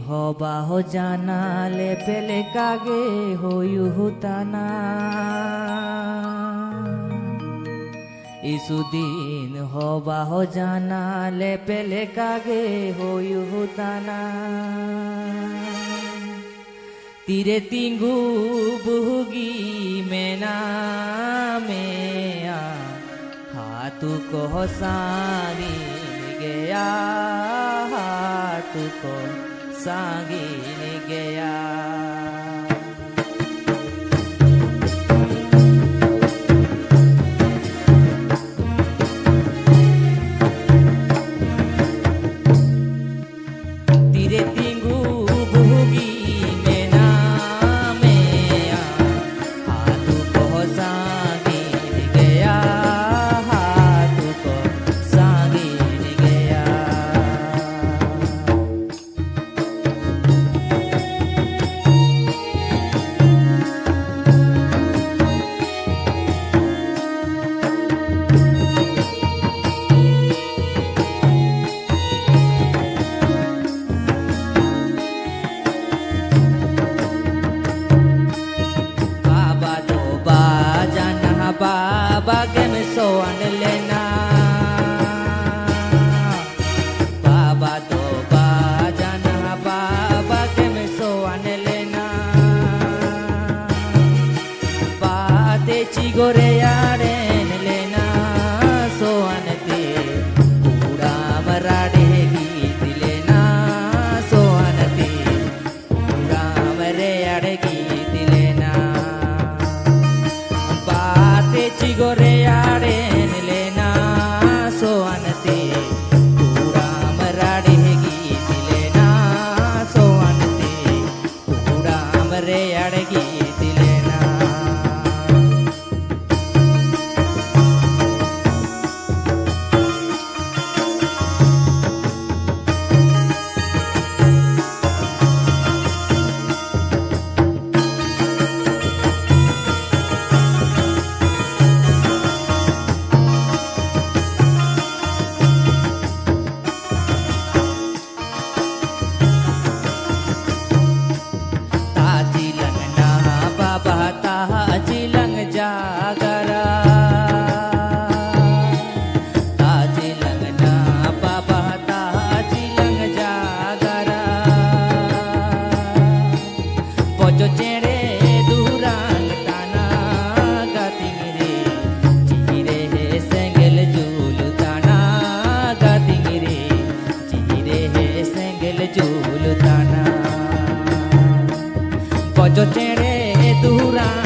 होबा हो जाना ले पहले कागे हो यू होताना इसुदीन होबा हो जाना ले पहले कागे हो यू होताना तीरे तिंगू बुगी मेना में हाथू को सारी गया हाथू को सांगीन गया तीरे तिंगू बुगी मेना में हाथू को सांगीन गया हाथू को सांगीन गया बाबा के में सोन लेना बाबा तो बाजाना बाबा के में सोन लेना बाते चिगोरे यारे लेना सोन ते पूरा मराडे गीत लेना सोन ते पूरा मरे यारे गीत लेना चिगोरे यारे लेना सोअनते पूरा मराडे गीत लेना सोअनते पूरा मरे यार गीत लेना जिलंग जागरा जिलंग ना बाबा जिलंग जागरा पोजो चेड़े दूरांग ताना गातिंग रे चीरे है सेंगल झूलू ताना गातिंग रे चीरे है सेंगल झूलू ताना पोजो चेड़े दूरांग